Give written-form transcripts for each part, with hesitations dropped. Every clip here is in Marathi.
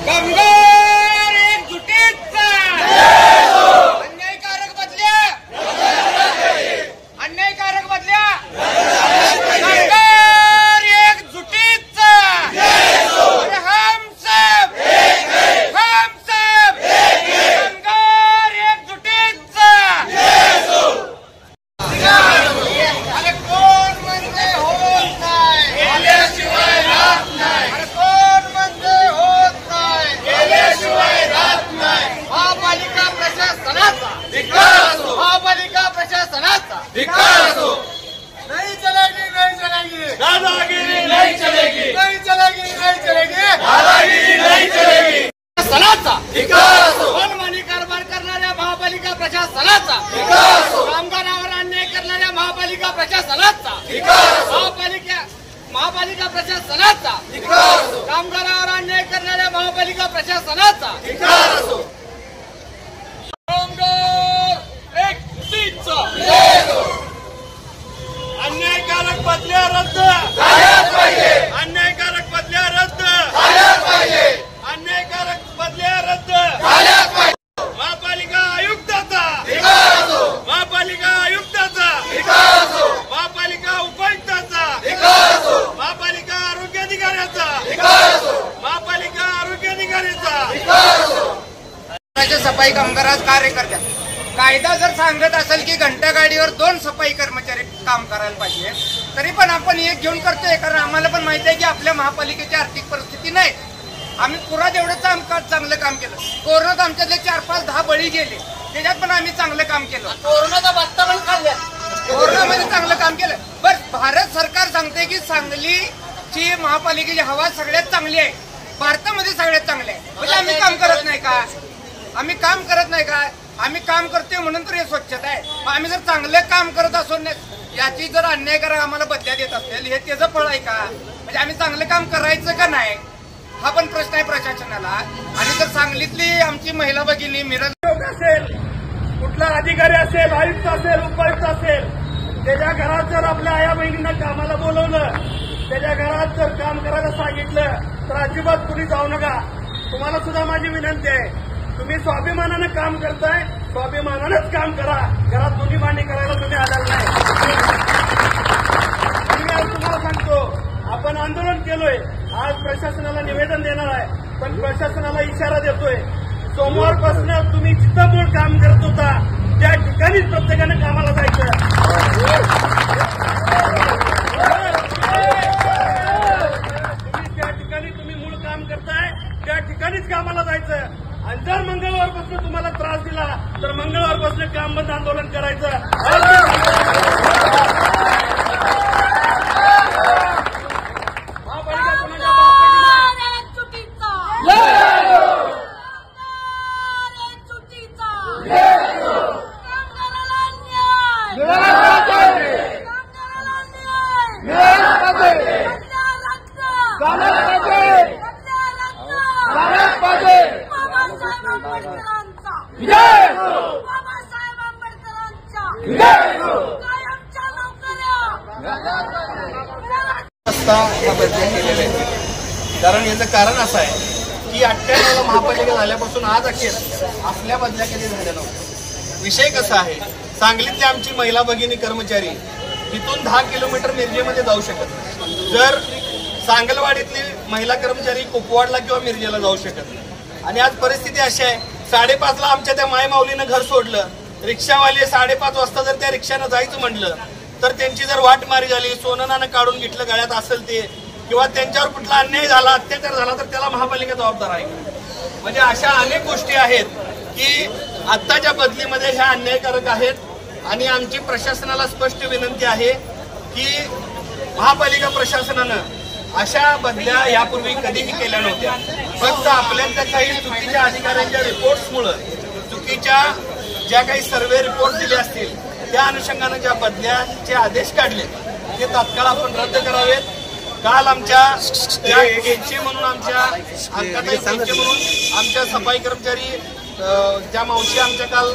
कामगार एकजुटीचा अन्यायकारक बदल्या कामगार एकजुटीचा हम सब कामगार एकजुटीचा अरे कोण म्हणजे होत नाही गेल्याशिवाय राहत नाही अरे कोण म्हणजे होत नाही गेल्याशिवाय राहत नाही महापालिका प्रशासनाचा धिक्कार असो महापालिका प्रशासनाचा धिक्कार असो नहीं चलेगी दादागिरी नहीं चलेगी नहीं चलेगी नहीं चलेगी दादागिरी नहीं चलेगी प्रशासनाचा धिक्कार असो मनमानी कारभार करणाऱ्या महापालिका प्रशासनाचा धिक्कार असो कामगारांवर अन्याय करणाऱ्या महापालिका प्रशासनाचा धिक्कार असो महापालिका प्रशासनाचा धिक्कार असो कामगारांवर अन्याय करणाऱ्या महापालिका प्रशासनाचा धिक्कार असो कामगार एकजुटीचा अन्यायकारक बदल्या रद्द झाल्याच पाहिजे अन्यायकारक बदल्या रद्द झाल्याच पाहिजे अन्यायकारक बदल्या रद्द झाल्याच पाहिजे महापालिका आयुक्ताचा धिक्कार असो महापालिका आयुक्ताचा धिक्कार असो महापालिका उपायुक्ताचा धिक्कार असो महापालिका आरोग्य अधिकाऱ्याचा धिक्कार असो महापालिका आरोग्य अधिकाऱ्याचा धिक्कार असो सफाई कामगारात कार्यकर्त्या कायदा जर सांगत असेल की घंटा गाडीवर 2 सफाई कर्मचारी काम करायला पाहिजे तरी पण आपण एक घेऊन करतोय कारण आम्हाला पण माहिती आहे की आपल्या महापालिकेची आर्थिक परिस्थिती नाही आम्ही पुरा जेवढं चांगलं काम केलं कोरोनात आमच्यातले 4-5-10 बळी गेले त्याच्यात पण आम्ही चांगलं काम केलं कोरोनाचा बत्ता पण खाल्ला कोरोनामध्ये चांगलं काम केलं बस भारत सरकार सांगते की सांगलीची महापालिकेची हवा सगळ्यात चांगली आहे भारतामध्ये सगळ्यात चांगली आहे म्हणजे आम्ही काम करत नाही का आम्ही काम करत नाही का आम्ही काम करतोय म्हणून तर हे स्वच्छता आहे आम्ही जर चांगलं काम करत असो याची जर अन्यायकारक आम्हाला बदल्या देत असेल हे त्याचं फळ आहे का म्हणजे आम्ही चांगलं काम करायचं का नाही हा पण प्रश्न आहे प्रशासनाला आणि जर सांगलीतली आमची महिला भगिनी मिरज असेल कुठला अधिकारी असेल आयुक्त असेल उपायुक्त असेल त्याच्या घरात जर आपल्या आया बहिणींना कामाला बोलवलं त्याच्या घरात जर काम करायला सांगितलं तर अजिबात कुणी जाऊ नका तुम्हाला सुद्धा माझी विनंती आहे तुम्ही स्वाभिमानानं काम करताय स्वाभिमानानंच काम करा घरात दोन्ही मांडी करायला तुम्ही आलेला नाही मी आज तुम्हाला सांगतो आपण आंदोलन केलोय आज प्रशासनाला निवेदन देणार आहे पण प्रशासनाला इशारा देतोय सोमवारपासून तुम्ही जिथं मूळ काम करत होता त्या ठिकाणीच प्रत्येकानं कामाला जायचं ज्या ठिकाणी तुम्ही मूळ काम करताय त्या ठिकाणीच कामाला जायचं आणि जर मंगळवारपासून तुम्हाला त्रास दिला तर मंगळवारपासून काम बंद आंदोलन करायचं महापालिका कोणाच्या कारण याचं कारण असं आहे की 98ला महापालिका झाल्यापासून आज अखेर आपल्या बदल्या कधी झाल्या नव्हत्या विषय कसा आहे सांगलीतली आमची महिला भगिनी कर्मचारी इथून 10 किलोमीटर मिरजेमध्ये जाऊ शकत नाही जर सांगलवाडीतली महिला कर्मचारी कुपवाडला किंवा मिरजेला जाऊ शकत नाही आणि आज परिस्थिती अशी आहे 5:30ला आमच्या त्या मायमाऊलीनं घर सोडलं रिक्षावाले 5:30 वाजता जर त्या रिक्षानं जायचं म्हटलं तर त्यांची जर वाटमारी झाली सोनं नाणं काढून घेतलं गळ्यात असेल ते किंवा त्यांच्यावर कुठला अन्याय झाला अत्याचार झाला तर त्याला महापालिका जबाबदार आहे म्हणजे अशा अनेक गोष्टी आहेत की आत्ताच्या बदलीमध्ये ह्या अन्यायकारक आहेत आणि आमची प्रशासनाला स्पष्ट विनंती आहे की महापालिका प्रशासनानं अशा बदल्या यापूर्वी कधीही केल्या नव्हत्या फक्त आपल्यातल्या काही चुकीच्या अधिकाऱ्यांच्या रिपोर्ट्समुळे चुकीच्या ज्या काही सर्वे रिपोर्ट दिले असतील त्या अनुषंगानं ज्या बदल्याचे आदेश काढले ते तात्काळ आपण रद्द करावेत काल आमच्या म्हणून आमच्या सफाई कर्मचारी ज्या मावशी आमच्या काल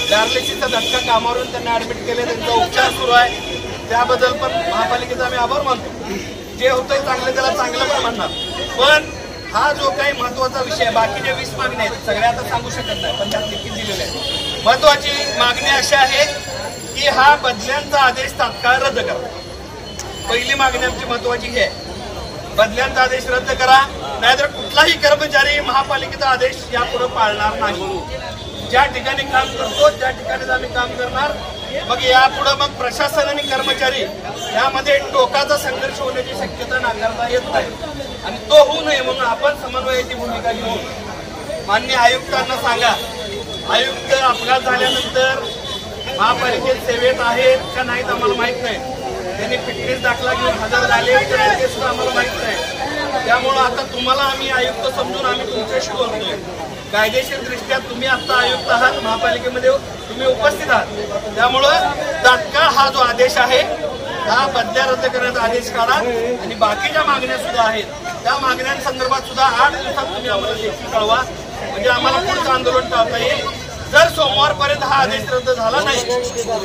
डायलिसिसचा धक्का कामावरून त्यांना ऍडमिट केले त्यांचा उपचार सुरू आहे त्याबद्दल पण महापालिकेचा आम्ही आभार मानतो जे होतंय चांगलं त्याला चांगलं पण म्हणणार पण हा जो काही महत्वाचा विषय आहे, बाकीच्या 20 मागण्या आहेत सगळ्या आता सांगू शकत नाही, पण त्यात लिखित दिलेले आहे. महत्वाची मागणी अशी आहे की हा बदल्यांचा आदेश तात्काळ रद्द करा. पहिली मागणी आमची महत्वाची ही आहे, बदल्यांचा आदेश रद्द करा, नाहीतर कुठलाही कर्मचारी महापालिकेचा आदेश यापुढे पाळणार नाही. ज्या ठिकाणी काम करतो त्या ठिकाणीच आम्ही काम करणार. मग यापुढे मग प्रशासन आणि कर्मचारी यामध्ये टोकाचा संघर्ष होण्याची शक्यता नाकारता येत नाही आणि तो होऊ नये म्हणून आपण समन्वयाची भूमिका घेऊन माननीय आयुक्तांना सांगा, आयुक्त अपघात झाल्यानंतर महापालिकेत सेवेत आहेत का नाहीत आम्हाला माहित नाही, त्यांनी फिटनेस दाखला घेऊन हजर झाले हे सुद्धा आम्हाला माहित नाही. त्यामुळं आता तुम्हाला आम्ही आयुक्त समजून आम्ही तुमच्याशी बोलतोय. कायदेशीर दृष्ट्या तुम्ही आता आयुक्त आहात, महापालिकेमध्ये तुम्ही उपस्थित आहात. त्यामुळं तात्काळ हा जो आदेश आहे हा बदल्या रद्द करण्याचा आदेश काढा आणि बाकीच्या मागण्या सुद्धा आहेत त्या मागण्यांसंदर्भात सुद्धा 8 दिवसात तुम्ही आम्हाला लेखी कळवा, म्हणजे आम्हाला पुढचं आंदोलन टाळता येईल. जर सोमवारपर्यंत हा आदेश रद्द झाला नाही,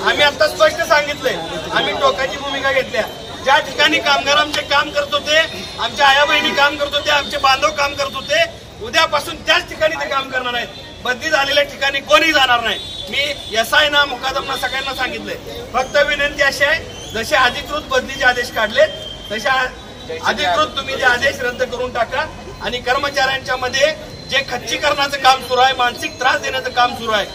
आम्ही आता स्पष्ट सांगितलंय, आम्ही टोकाची भूमिका घेतल्या. ज्या ठिकाणी कामगार आमचे काम करत होते, आमच्या आया बहिणी काम करत होते, आमचे बांधव काम करत होते, उद्यापासून त्याच ठिकाणी ते काम करणार नाहीत. बदली झालेल्या ठिकाणी कोणी जाणार नाही. मी SI ना मुकादमना सगळ्यांना सांगितलंय. फक्त विनंती अशी आहे, जसे अधिकृत बदलीचे आदेश काढले तसे अधिकृत तुम्ही ते आदेश रद्द करून टाका आणि कर्मचाऱ्यांच्या मध्ये जे खच्चीकरणाचं काम सुरू आहे, मानसिक त्रास देण्याचं काम सुरू आहे,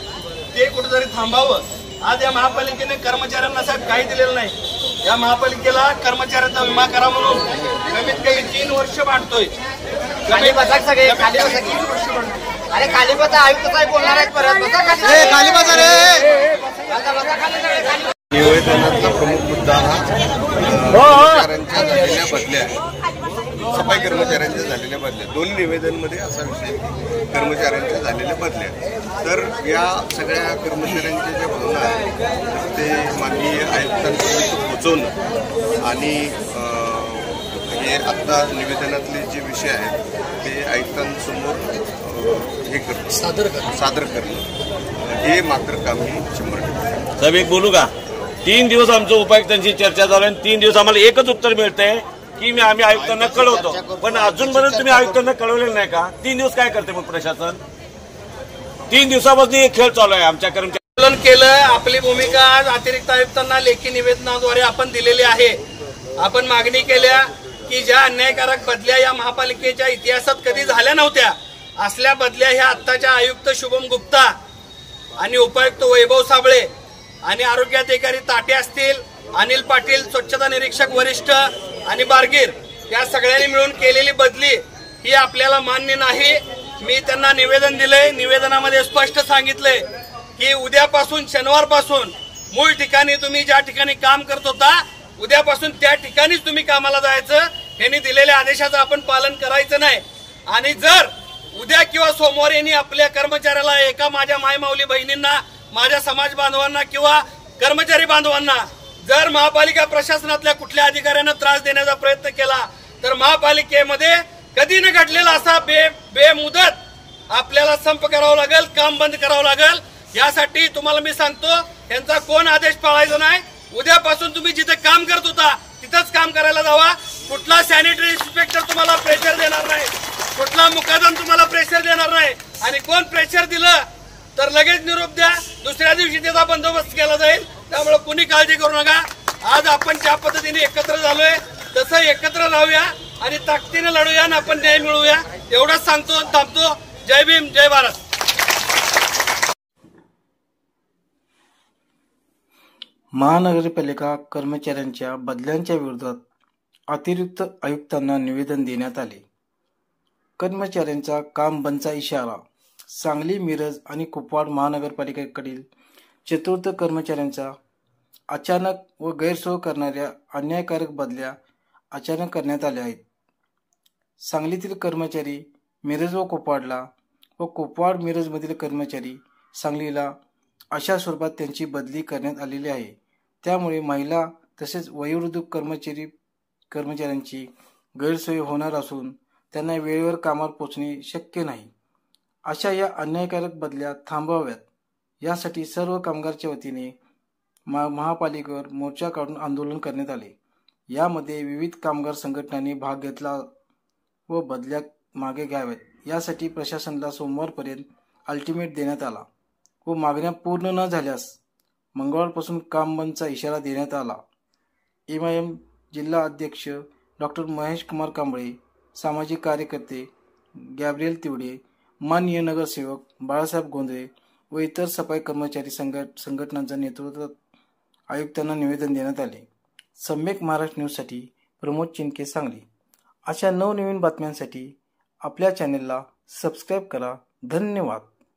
ते कुठेतरी थांबावं. आज या महापालिकेने कर्मचाऱ्यांना साहेब काही दिलेलं नाही. या महापालिकेला कर्मचाऱ्यांचा विमा करा म्हणून कमीत कमी 3 वर्ष वाटतोय. खाली बसा सगळे, खाली बसा. अरे खाली बसा, आयुक्त साहेब बोलणार आहेत परत. बसा खाली, खाली बसा रे. बसा खाली सगळे, खाली. निवेदनातला प्रमुख मुद्दा हा कर्मचाऱ्यांच्या झालेल्या बदल्या, सफाई कर्मचाऱ्यांच्या झालेल्या बदल्या. दोन्ही निवेदनमध्ये असा विषय की कर्मचाऱ्यांच्या झालेल्या बदल्या. तर या सगळ्या कर्मचाऱ्यांच्या ज्या भावना आहेत ते माननीय आयुक्तांपर्यंत पोहोचवणं आणि हे आत्ता निवेदनातले जे विषय आहेत ते आयुक्तांसमोर हे करणं, सादर करणं हे मात्र काम हे 100%. साहेब एक बोलू का? 3 दिवस आमचं उपायुक्तांची चर्चा झाली आणि 3 दिवस आम्हाला एकच उत्तर मिळतंय की आम्ही आयुक्तांना कळवतो, पण अजूनपर्यंत तुम्ही आयुक्तांना कळवलेलं नाही का? 3 दिवस काय करते मग प्रशासन? 3 दिवसापासून एक खेळ चालू आहे आमच्या कर्मचारी. आंदोलन केलं. आपली भूमिका आज अतिरिक्त आयुक्तांना लेखी निवेदनाद्वारे आपण दिलेली आहे. आपण मागणी केल्या की ज्या अन्यायकारक बदल्या या महापालिकेच्या इतिहासात कधी झाल्या नव्हत्या, असल्या बदल्या ह्या आत्ताच्या आयुक्त शुभम गुप्ता आणि उपायुक्त वैभव साबळे आणि आरोग्य अधिकारी ताटे असतील, अनिल पाटील स्वच्छता निरीक्षक वरिष्ठ आणि बारगीर या सगळ्यांनी मिळून केलेली बदली ही आपल्याला मान्य नाही. मी त्यांना निवेदन दिलंय. निवेदनामध्ये स्पष्ट सांगितलंय की उद्यापासून, शनिवारपासून मूळ ठिकाणी तुम्ही ज्या ठिकाणी काम करत होता उद्यापासून त्या ठिकाणीच तुम्ही कामाला जायचं. यांनी दिलेल्या आदेशाचं आपण पालन करायचं नाही. आणि जर उद्या किंवा सोमवारी यांनी आपल्या कर्मचाऱ्याला, एका माझ्या मायमाऊली बहिणींना, माझ्या समाज बांधवांना किंवा कर्मचारी बांधवांना जर महापालिका प्रशासनातल्या कुठल्या अधिकाऱ्यानं त्रास देण्याचा प्रयत्न केला तर महापालिकेमध्ये कधी न घडलेला असा बेमुदत आपल्याला संप करावा लागेल, काम बंद करावं लागेल. यासाठी तुम्हाला मी सांगतो, यांचा कोण आदेश पाळायचा नाही. उद्यापासून तुम्ही जिथे काम करत होता तिथंच काम करायला जावा. कुठला सॅनिटरी इन्स्पेक्टर तुम्हाला प्रेशर देणार नाही, कुठला मुकादम तुम्हाला प्रेशर देणार नाही. आणि कोण प्रेशर दिलं तर लगेच निरोप द्या, दुसऱ्या दिवशी त्याचा बंदोबस्त केला जाईल. त्यामुळे कुणी काळजी करू नका. आज आपण ज्या पद्धतीने एकत्र झालोय तसं एकत्र राहूया आणि ताकदीने लढूया आणि आपण न्याय मिळवूया. एवढंच सांगतो, थांबतो. जय भीम, जय भारत. महानगरपालिका कर्मचाऱ्यांच्या बदल्यांच्या विरोधात अतिरिक्त आयुक्तांना निवेदन देण्यात आले. कर्मचाऱ्यांचा काम बंदचा इशारा. सांगली, मिरज आणि कुपवाड महानगरपालिकेकडील चतुर्थ कर्मचाऱ्यांचा अचानक व गैरसोय करणाऱ्या अन्यायकारक बदल्या अचानक करण्यात आल्या आहेत. सांगलीतील कर्मचारी मिरज व कुपवाडला व कुपवाड मिरजमधील कर्मचारी सांगलीला अशा स्वरूपात त्यांची बदली करण्यात आलेली आहे. त्यामुळे महिला तसेच वयोवृद्ध कर्मचाऱ्यांची गैरसोय होणार असून त्यांना वेळेवर कामावर पोहोचणे शक्य नाही. अशा या अन्यायकारक बदल्या थांबवाव्यात यासाठी सर्व कामगारच्या वतीने महापालिकेवर मोर्चा काढून आंदोलन करण्यात आले. यामध्ये विविध कामगार संघटनांनी भाग घेतला व मागे घ्याव्यात यासाठी प्रशासनाला सोमवारपर्यंत अल्टिमेट देण्यात आला व मागण्या पूर्ण न झाल्यास मंगळवारपासून काम बंदचा इशारा देण्यात आला. MIM जिल्हा अध्यक्ष डॉक्टर महेश कुमार कांबळे, सामाजिक कार्यकर्ते गॅब्रियल तिवडे, माननीय नगरसेवक बाळासाहेब गोंधळे व इतर सफाई कर्मचारी संघटनांच्या नेतृत्वात आयुक्तांना निवेदन देण्यात आले. सम्यक महाराष्ट्र न्यूजसाठी प्रमोद चिनके, सांगली. अशा नवनवीन बातम्यांसाठी आपल्या चॅनेलला सबस्क्राईब करा. धन्यवाद.